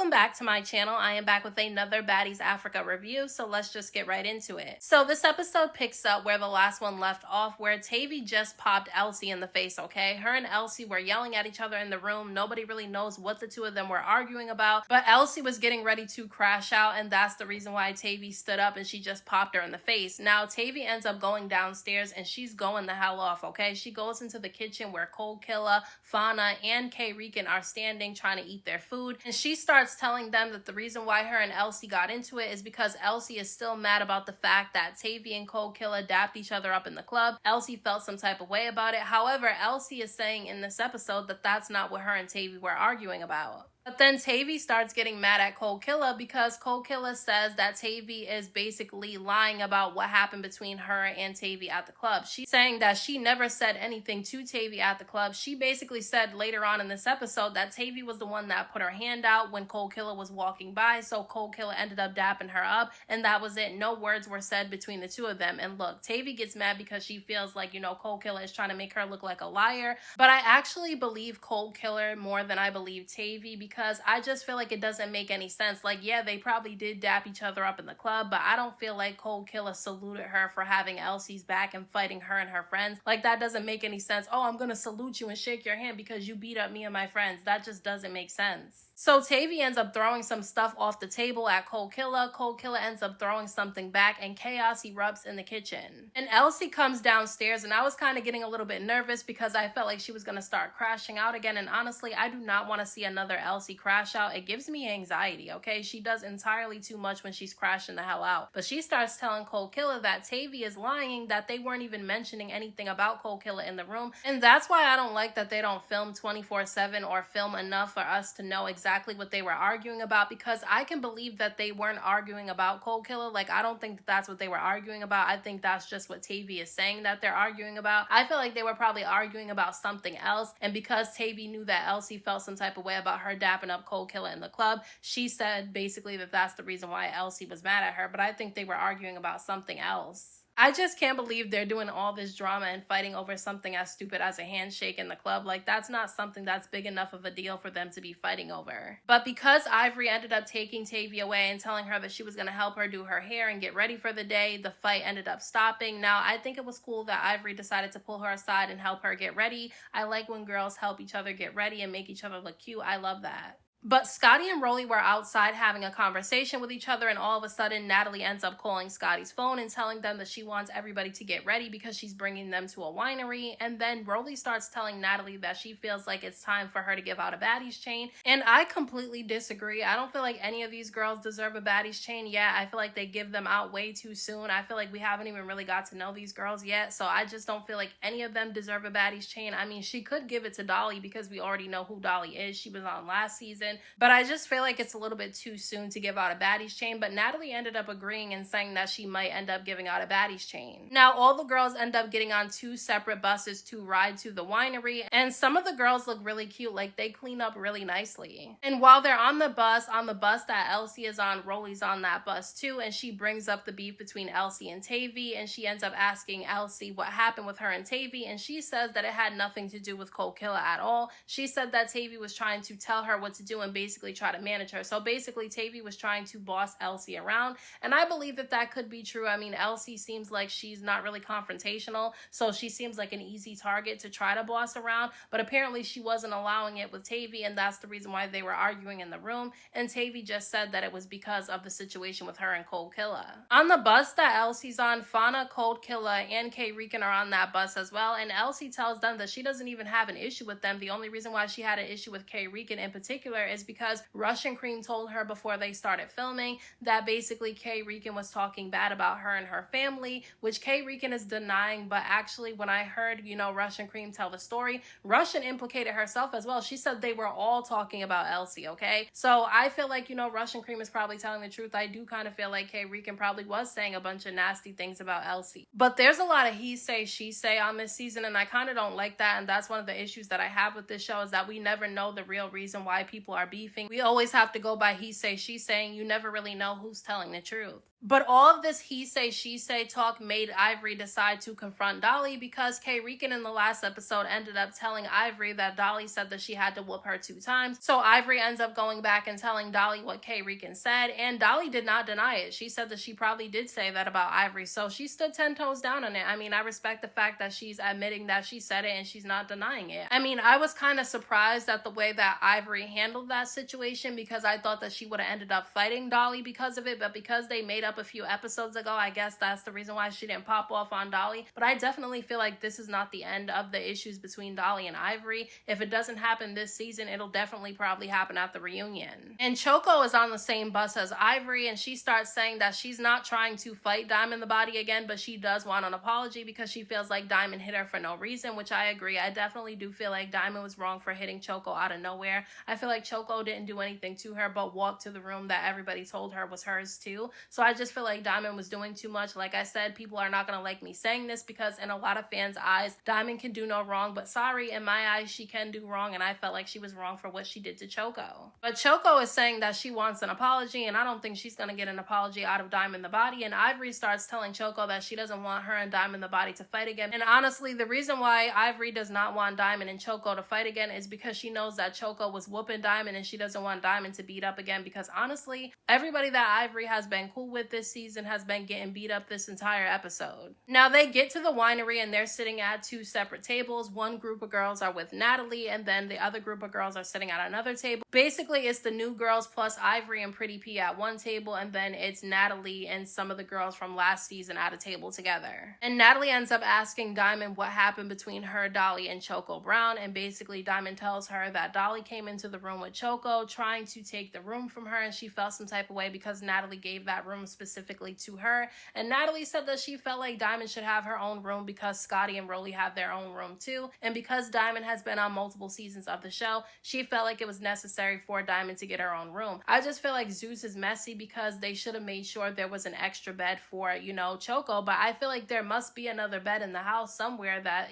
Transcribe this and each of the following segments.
Welcome back to my channel. I am back with another Baddies Africa review, so let's just get right into it. So this episode picks up where the last one left off, where Tavii just popped Elsie in the face, okay? Her and Elsie were yelling at each other in the room. Nobody really knows what the two of them were arguing about, but Elsie was getting ready to crash out, and that's the reason why Tavii stood up and she just popped her in the face. Now, Tavii ends up going downstairs and she's going the hell off, okay? She goes into the kitchen where Kold, Killa, Fauna, and Rican are standing trying to eat their food, and she starts telling them that the reason why her and Elsie got into it is because Elsie is still mad about the fact that Tavii and Kold, Killa dapped each other up in the club. Elsie felt some type of way about it. However, Elsie is saying in this episode that that's not what her and Tavii were arguing about. But then Tavii starts getting mad at Kold, Killa because Kold, Killa says that Tavii is basically lying about what happened between her and Tavii at the club. She's saying that she never said anything to Tavii at the club. She basically said later on in this episode that Tavii was the one that put her hand out when Kold, Killa was walking by, so Kold, Killa ended up dapping her up, and that was it. No words were said between the two of them. And look, Tavii gets mad because she feels like, Kold, Killa is trying to make her look like a liar, but I actually believe Kold, Killa more than I believe Tavii, because I just feel like it doesn't make any sense. Like, yeah, they probably did dap each other up in the club, but I don't feel like Kold, Killa saluted her for having Elsie's back and fighting her and her friends. Like, that doesn't make any sense. Oh, I'm gonna salute you and shake your hand because you beat up me and my friends. That just doesn't make sense. So Tavii ends up throwing some stuff off the table at Kold, Killa. Kold, Killa ends up throwing something back, and chaos erupts in the kitchen. And Elsie comes downstairs, and I was kind of getting a little bit nervous because I felt like she was going to start crashing out again. And honestly, I do not want to see another Elsie crash out. It gives me anxiety, okay? She does entirely too much when she's crashing the hell out. But she starts telling Kold, Killa that Tavii is lying, that they weren't even mentioning anything about Kold, Killa in the room. And that's why I don't like that they don't film 24/7 or film enough for us to know exactly what they were arguing about, because I can believe that they weren't arguing about Kold, Killa. Like, I don't think that that's what they were arguing about. I think that's just what Tavii is saying that they're arguing about. I feel like they were probably arguing about something else, and because Tavii knew that Elsie felt some type of way about her dapping up Kold, Killa in the club, she said basically that that's the reason why Elsie was mad at her, but I think they were arguing about something else. I just can't believe they're doing all this drama and fighting over something as stupid as a handshake in the club. Like, that's not something that's big enough of a deal for them to be fighting over. But because Ivory ended up taking Tavii away and telling her that she was going to help her do her hair and get ready for the day, the fight ended up stopping. Now, I think it was cool that Ivory decided to pull her aside and help her get ready. I like when girls help each other get ready and make each other look cute. I love that. But Scotty and Rolly were outside having a conversation with each other, and all of a sudden Natalie ends up calling Scotty's phone and telling them that she wants everybody to get ready because she's bringing them to a winery. And then Rolly starts telling Natalie that she feels like it's time for her to give out a baddies chain, and I completely disagree. I don't feel like any of these girls deserve a baddies chain. Yeah, I feel like they give them out way too soon. I feel like we haven't even really got to know these girls yet, so I just don't feel like any of them deserve a baddies chain. I mean, she could give it to Dolly because we already know who Dolly is. She was on last season. But I just feel like it's a little bit too soon to give out a baddies chain. But Natalie ended up agreeing and saying that she might end up giving out a baddies chain. Now, all the girls end up getting on 2 separate buses to ride to the winery. And some of the girls look really cute. Like, they clean up really nicely. And while they're on the bus that Elsie is on, Rolly's on that bus too. And she brings up the beef between Elsie and Tavii. And she ends up asking Elsie what happened with her and Tavii. And she says that it had nothing to do with Kold, Killa at all. She said that Tavii was trying to tell her what to do and basically try to manage her. So basically Tavii was trying to boss Elsie around, and I believe that that could be true. I mean, Elsie seems like she's not really confrontational, so she seems like an easy target to try to boss around, but apparently she wasn't allowing it with Tavii, and that's the reason why they were arguing in the room. And Tavii just said that it was because of the situation with her and Kold, Killa. On the bus that Elsie's on, Fauna, Kold, Killa, and Rican are on that bus as well, and Elsie tells them that she doesn't even have an issue with them. The only reason why she had an issue with Rican in particular is because Russian Cream told her before they started filming that basically Rican was talking bad about her and her family, which Rican is denying. But actually, when I heard, Russian Cream tell the story, Russian implicated herself as well. She said they were all talking about Elsie, okay? So I feel like, Russian Cream is probably telling the truth. I do kind of feel like Rican probably was saying a bunch of nasty things about Elsie. But there's a lot of he say, she say on this season, and I kind of don't like that. And that's one of the issues that I have with this show, is that we never know the real reason why people are beefing. We always have to go by he say, she saying. You never really know who's telling the truth. But all of this he say, she say talk made Ivory decide to confront Dolly because Rican in the last episode ended up telling Ivory that Dolly said that she had to whoop her 2 times. So Ivory ends up going back and telling Dolly what Rican said, and Dolly did not deny it. She said that she probably did say that about Ivory, so she stood 10 toes down on it. I mean, I respect the fact that she's admitting that she said it and she's not denying it. I mean, I was kind of surprised at the way that Ivory handled that situation because I thought that she would have ended up fighting Dolly because of it, but because they made up a few episodes ago, I guess that's the reason why she didn't pop off on Dolly. But I definitely feel like this is not the end of the issues between Dolly and Ivory. If it doesn't happen this season, it'll definitely probably happen at the reunion. And Choco is on the same bus as Ivory, and she starts saying that she's not trying to fight Diamond the Body again, but she does want an apology because she feels like Diamond hit her for no reason, which I agree. I definitely do feel like Diamond was wrong for hitting Choco out of nowhere. I feel like Choco didn't do anything to her but walk to the room that everybody told her was hers too. So I just feel like Diamond was doing too much. Like I said, people are not going to like me saying this because in a lot of fans' eyes, Diamond can do no wrong, but sorry, in my eyes, she can do wrong, and I felt like she was wrong for what she did to Choco. But Choco is saying that she wants an apology, and I don't think she's going to get an apology out of Diamond the Body, and Ivory starts telling Choco that she doesn't want her and Diamond the Body to fight again. And honestly, the reason why Ivory does not want Diamond and Choco to fight again is because she knows that Choco was whooping Diamond, and she doesn't want Diamond to beat up again because honestly, everybody that Ivory has been cool with this season has been getting beat up this entire episode. Now they get to the winery and they're sitting at 2 separate tables. One group of girls are with Natalie and then the other group of girls are sitting at another table. Basically, it's the new girls plus Ivory and Pretty P at one table, and then it's Natalie and some of the girls from last season at a table together. And Natalie ends up asking Diamond what happened between her, Dolly, and Choco Brown, and basically Diamond tells her that Dolly came into the room with Choco trying to take the room from her, and she felt some type of way because Natalie gave that room specifically to her. And Natalie said that she felt like Diamond should have her own room because Scotty and Rolly have their own room too. And because Diamond has been on multiple seasons of the show, she felt like it was necessary for Diamond to get her own room. I just feel like Zeus is messy because they should have made sure there was an extra bed for, Choco. But I feel like there must be another bed in the house somewhere that,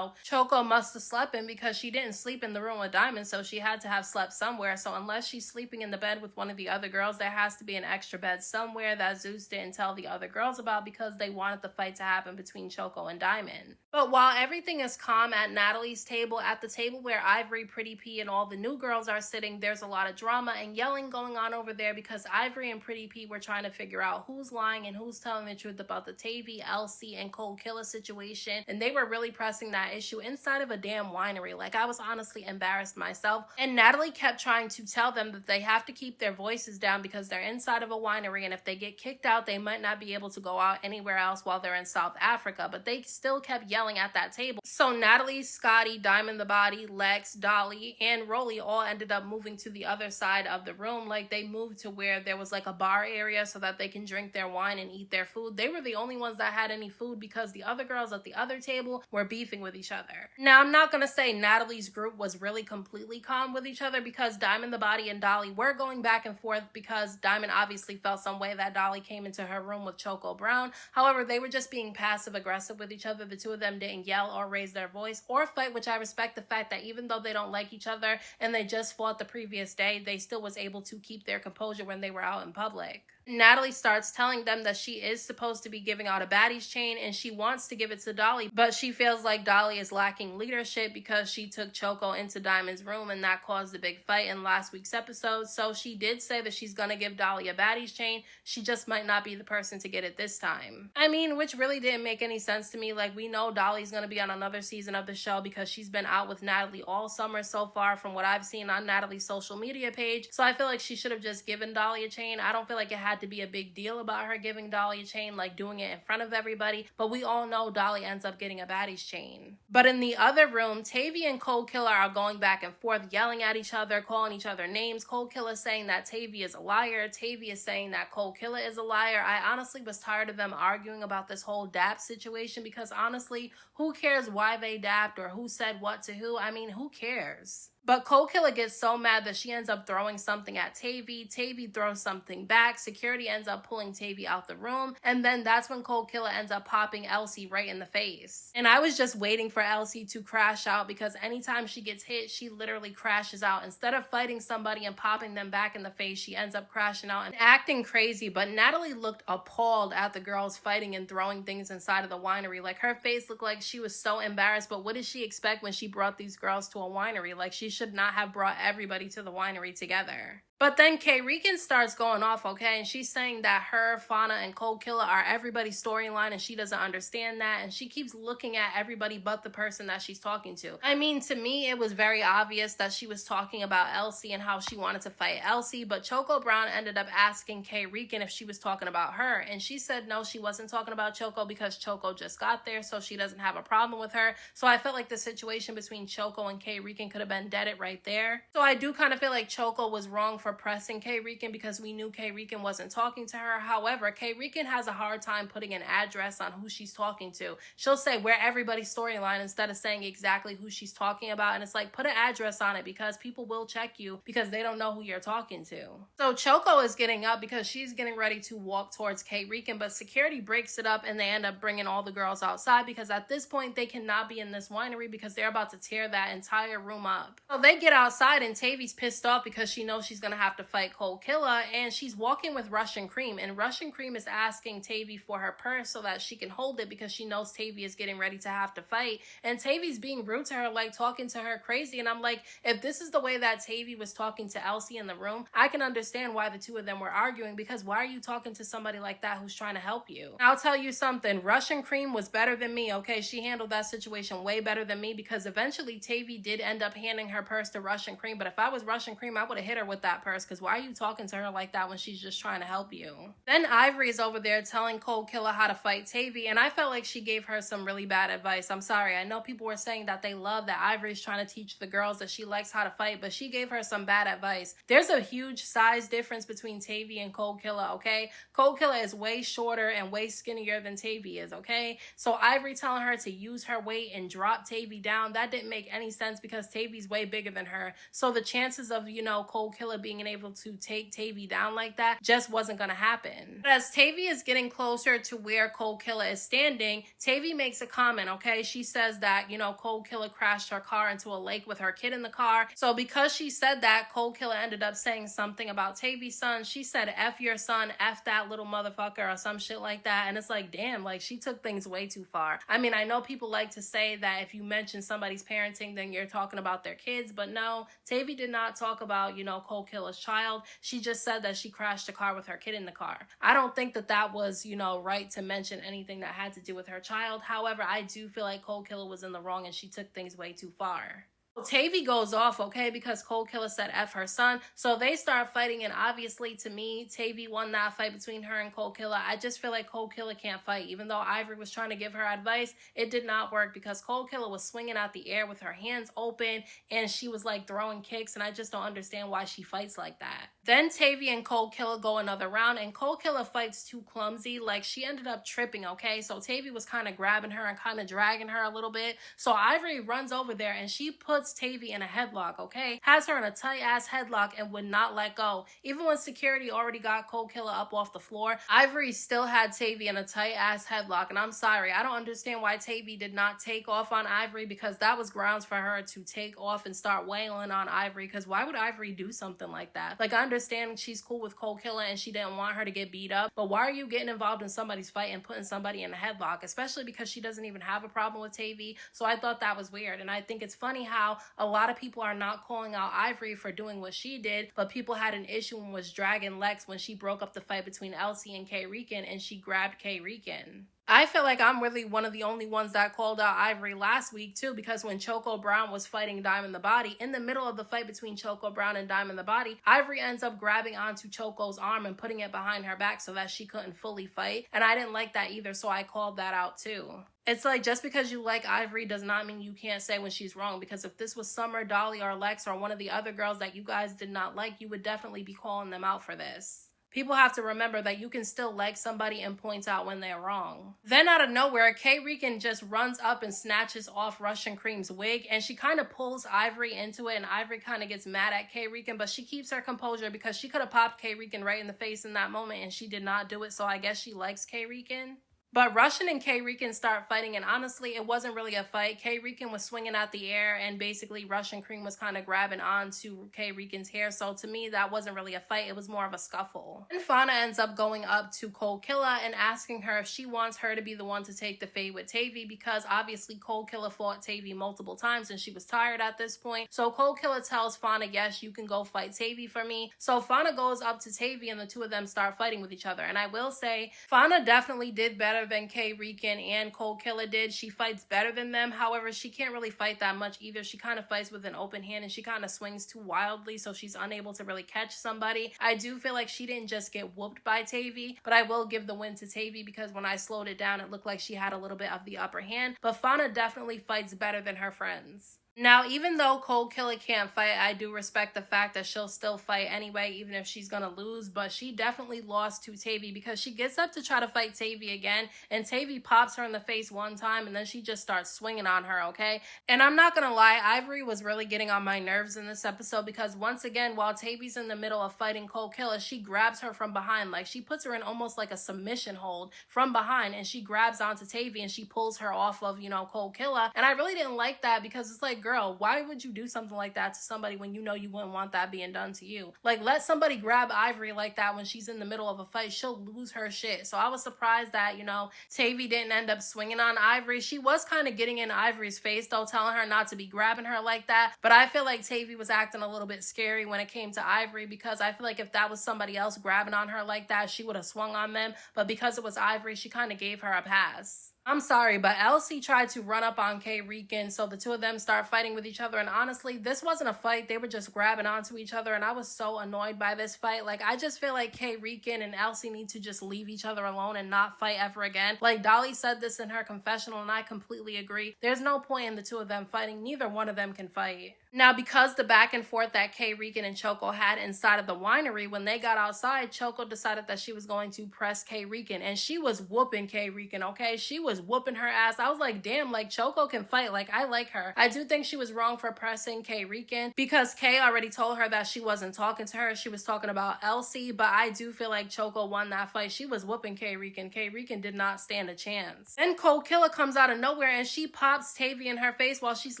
Choco must have slept in because she didn't sleep in the room with Diamond. So she had to have slept somewhere. So unless she's sleeping in the bed with one of the other girls, there has to be an extra bed somewhere that Zeus didn't tell the other girls about because they wanted the fight to happen between Choco and Diamond. But while everything is calm at Natalie's table, at the table where Ivory, Pretty P, and all the new girls are sitting, there's a lot of drama and yelling going on over there because Ivory and Pretty P were trying to figure out who's lying and who's telling the truth about the Tavii, Elsie, and Kold Killa situation. And they were really pressing that issue inside of a damn winery. Like, I was honestly embarrassed myself. And Natalie kept trying to tell them that they have to keep their voices down because they're inside of a winery, and if they get kicked out, they might not be able to go out anywhere else while they're in South Africa. But they still kept yelling at that table. So Natalie, Scotty, Diamond the Body, Lex, Dolly, and Rolly all ended up moving to the other side of the room. Like, they moved to where there was like a bar area so that they can drink their wine and eat their food. They were the only ones that had any food because the other girls at the other table were beefing with each other. Now, I'm not gonna say Natalie's group was really completely calm with each other because Diamond the Body and Dolly were going back and forth because Diamond obviously felt some way that Dolly came into her room with Choco Brown. However, they were just being passive aggressive with each other. The two of them didn't yell or raise their voice or fight, which I respect the fact that even though they don't like each other and they just fought the previous day, they still was able to keep their composure when they were out in public. Natalie starts telling them that she is supposed to be giving out a Baddies chain and she wants to give it to Dolly, but she feels like Dolly is lacking leadership because she took Choco into Diamond's room and that caused a big fight in last week's episode. So she did say that she's gonna give Dolly a Baddies chain. She just might not be the person to get it this time. I mean, which really didn't make any sense to me. Like, we know Dolly's gonna be on another season of the show because she's been out with Natalie all summer so far from what I've seen on Natalie's social media page. So I feel like she should have just given Dolly a chain. I don't feel like it had to be a big deal about her giving Dolly a chain, like doing it in front of everybody, but we all know Dolly ends up getting a Baddies chain. But in the other room, Tavii and Kold Killa are going back and forth, yelling at each other, calling each other names. Kold Killa saying that Tavii is a liar. Tavii is saying that Kold Killa is a liar. I honestly was tired of them arguing about this whole dap situation because honestly, who cares why they dapped or who said what to who? I mean, who cares? But Kold Killa gets so mad that she ends up throwing something at Tavii. Tavii throws something back. Security ends up pulling Tavii out the room. And then that's when Kold Killa ends up popping Elsie right in the face. And I was just waiting for Elsie to crash out because anytime she gets hit, she literally crashes out. Instead of fighting somebody and popping them back in the face, she ends up crashing out and acting crazy. But Natalie looked appalled at the girls fighting and throwing things inside of the winery. Like, her face looked like she was so embarrassed. But what did she expect when she brought these girls to a winery? Like, she should not have brought everybody to the winery together. But then Rican starts going off, okay? And she's saying that her, Fauna, and Kold Killa are everybody's storyline and she doesn't understand that. And she keeps looking at everybody but the person that she's talking to. I mean, to me, it was very obvious that she was talking about Elsie and how she wanted to fight Elsie. But Choco Brown ended up asking Rican if she was talking about her. And she said no, she wasn't talking about Choco because Choco just got there, so she doesn't have a problem with her. So I felt like the situation between Choco and Rican could have been deaded right there. So I do kind of feel like Choco was wrong for pressing Rican because we knew Rican wasn't talking to her. However, Rican has a hard time putting an address on who she's talking to. She'll say we're everybody's storyline instead of saying exactly who she's talking about. And it's like, put an address on it because people will check you because they don't know who you're talking to. So Choco is getting up because she's getting ready to walk towards Rican, but security breaks it up and they end up bringing all the girls outside because at this point they cannot be in this winery because they're about to tear that entire room up. So they get outside and Tavii's pissed off because she knows she's gonna have to fight Kold Killa, and she's walking with Russian Cream, and Russian Cream is asking Tavii for her purse so that she can hold it because she knows Tavii is getting ready to have to fight. And Tavii's being rude to her, like talking to her crazy. And I'm like, if this is the way that Tavii was talking to Elsie in the room, I can understand why the two of them were arguing, because why are you talking to somebody like that who's trying to help you? I'll tell you something, Russian Cream was better than me, okay? She handled that situation way better than me because eventually Tavii did end up handing her purse to Russian Cream, but if I was Russian Cream, I would have hit her with that purse because why are you talking to her like that when she's just trying to help you? Then Ivory is over there telling Kold Killa how to fight Tavii, and I felt like she gave her some really bad advice. I'm sorry, I know people were saying that they love that Ivory's trying to teach the girls that she likes how to fight, but she gave her some bad advice. There's a huge size difference between Tavii and Kold Killa, okay? Kold Killa is way shorter and way skinnier than Tavii is, okay? So Ivory telling her to use her weight and drop Tavii down, that didn't make any sense because Tavii's way bigger than her. So the chances of, Kold Killa being able to take Tavii down like that just wasn't gonna happen. But as Tavii is getting closer to where Kold Killa is standing, Tavii makes a comment, okay? She says that, Kold Killa crashed her car into a lake with her kid in the car. So because she said that, Kold Killa ended up saying something about Tavii's son. She said, F your son, F that little motherfucker, or some shit like that. And it's like, damn, like she took things way too far. I mean, I know people like to say that if you mention somebody's parenting, then you're talking about their kids, but no, Tavii did not talk about, Kold Killa's child. She just said that she crashed a car with her kid in the car. I don't think that that was, right to mention anything that had to do with her child. However, I do feel like Kold Killa was in the wrong and she took things way too far. Tavii goes off, okay, because Kold Killa said F her son. So they start fighting, and obviously to me, Tavii won that fight between her and Kold Killa. I just feel like Kold Killa can't fight. Even though Ivory was trying to give her advice, it did not work because Kold Killa was swinging out the air with her hands open and she was like throwing kicks, and I just don't understand why she fights like that. Then Tavii and Kold Killa go another round, and Kold Killa fights too clumsy. Like, she ended up tripping, okay? So Tavii was kind of grabbing her and kind of dragging her a little bit. So Ivory runs over there and she puts Tavii in a headlock, okay? Has her in a tight ass headlock and would not let go. Even when security already got Kold Killa up off the floor, Ivory still had Tavii in a tight ass headlock. And I'm sorry, I don't understand why Tavii did not take off on Ivory, because that was grounds for her to take off and start wailing on Ivory. Because why would Ivory do something like that? Like, I understand she's cool with Kold Killa and she didn't want her to get beat up, but why are you getting involved in somebody's fight and putting somebody in a headlock? Especially because she doesn't even have a problem with Tavii. So I thought that was weird. And I think it's funny how a lot of people are not calling out Ivory for doing what she did, but people had an issue and was dragging Lex when she broke up the fight between Elsie and Rican and she grabbed Rican. I feel like I'm really one of the only ones that called out Ivory last week too, because when Choco Brown was fighting Diamond the Body, in the middle of the fight between Choco Brown and Diamond the Body, Ivory ends up grabbing onto Choco's arm and putting it behind her back so that she couldn't fully fight. And I didn't like that either, so I called that out too. It's like, just because you like Ivory does not mean you can't say when she's wrong, because if this was Summer, Dolly, or Lex, or one of the other girls that you guys did not like, you would definitely be calling them out for this. People have to remember that you can still like somebody and point out when they're wrong. Then out of nowhere, Rican just runs up and snatches off Russian Cream's wig, and she kind of pulls Ivory into it, and Ivory kind of gets mad at Rican, but she keeps her composure because she could have popped Rican right in the face in that moment, and she did not do it, so I guess she likes Rican. But Russian and Rican start fighting, and honestly, it wasn't really a fight. Rican was swinging out the air, and basically Russian Cream was kind of grabbing onto Rican's hair. So to me, that wasn't really a fight. It was more of a scuffle. And Fauna ends up going up to Killa and asking her if she wants her to be the one to take the fade with Tavii, because obviously Killa fought Tavii multiple times and she was tired at this point. So Killa tells Fauna, yes, you can go fight Tavii for me. So Fauna goes up to Tavii and the two of them start fighting with each other. And I will say, Fauna definitely did better than Rican and Killa did. She fights better than them. However, she can't really fight that much either. She kind of fights with an open hand and she kind of swings too wildly, so she's unable to really catch somebody. I do feel like she didn't just get whooped by Tavii, but I will give the win to Tavii because when I slowed it down, it looked like she had a little bit of the upper hand. But Fauna definitely fights better than her friends. Now, even though Killa can't fight, I do respect the fact that she'll still fight anyway, even if she's gonna lose, but she definitely lost to Tavii because she gets up to try to fight Tavii again, and Tavii pops her in the face one time, and then she just starts swinging on her, okay? And I'm not gonna lie, Ivory was really getting on my nerves in this episode because once again, while Tavii's in the middle of fighting Killa, she grabs her from behind, like she puts her in almost like a submission hold from behind, and she grabs onto Tavii and she pulls her off of, Killa, and I really didn't like that because it's like, girl, why would you do something like that to somebody when you know you wouldn't want that being done to you? Like, let somebody grab Ivory like that when she's in the middle of a fight. She'll lose her shit. So I was surprised that, Tavii didn't end up swinging on Ivory. She was kind of getting in Ivory's face, though, telling her not to be grabbing her like that. But I feel like Tavii was acting a little bit scary when it came to Ivory because I feel like if that was somebody else grabbing on her like that, she would have swung on them. But because it was Ivory, she kind of gave her a pass. I'm sorry, but Elsie tried to run up on Rican, so the two of them start fighting with each other, and honestly, this wasn't a fight. They were just grabbing onto each other, and I was so annoyed by this fight. Like, I just feel like Rican and Elsie need to just leave each other alone and not fight ever again. Like, Dolly said this in her confessional, and I completely agree. There's no point in the two of them fighting. Neither one of them can fight. Now, because the back and forth that Rican and Choco had inside of the winery, when they got outside, Choco decided that she was going to press Rican, and she was whooping Rican, okay? She was whooping her ass. I was like, damn, like, Choco can fight. Like, I like her. I do think she was wrong for pressing Rican because Kay already told her that she wasn't talking to her. She was talking about Elsie, but I do feel like Choco won that fight. She was whooping Rican. Rican did not stand a chance. Then Killa comes out of nowhere and she pops Tavii in her face while she's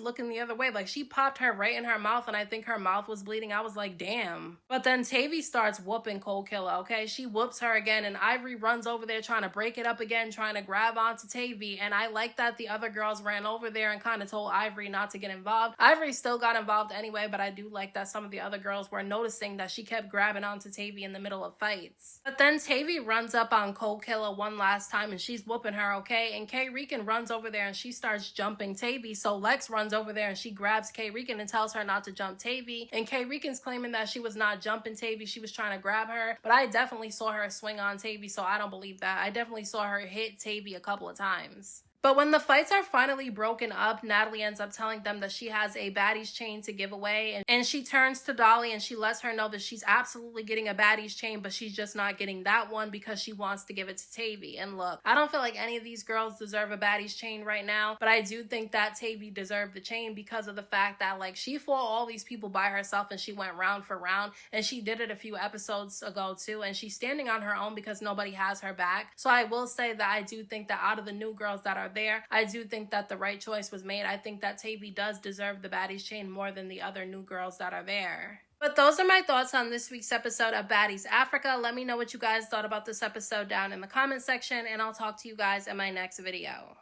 looking the other way. Like, she popped her right in her mouth, and I think her mouth was bleeding. I was like, damn. But then Tavii starts whooping Killa, okay? She whoops her again, and Ivory runs over there trying to break it up again, trying to grab onto Tavii, and I like that the other girls ran over there and kind of told Ivory not to get involved. Ivory still got involved anyway, but I do like that some of the other girls were noticing that she kept grabbing onto Tavii in the middle of fights. But then Tavii runs up on Killa one last time, and she's whooping her, okay? And Rican runs over there, and she starts jumping Tavii, so Lex runs over there, and she grabs Rican and tells her not to jump Tavii, and Rican's claiming that she was not jumping Tavii, she was trying to grab her, but I definitely saw her swing on Tavii, so I don't believe that. I definitely saw her hit Tavii a couple of times. But when the fights are finally broken up, Natalie ends up telling them that she has a Baddies chain to give away. And she turns to Dolly and she lets her know that she's absolutely getting a Baddies chain, but she's just not getting that one because she wants to give it to Tavii. And look, I don't feel like any of these girls deserve a Baddies chain right now, but I do think that Tavii deserved the chain because of the fact that, like, she fought all these people by herself and she went round for round, and she did it a few episodes ago too, and she's standing on her own because nobody has her back. So I will say that I do think that out of the new girls that are there, I do think that the right choice was made. I think that Tavii does deserve the Baddies chain more than the other new girls that are there. But those are my thoughts on this week's episode of Baddies Africa. Let me know what you guys thought about this episode down in the comment section, and I'll talk to you guys in my next video.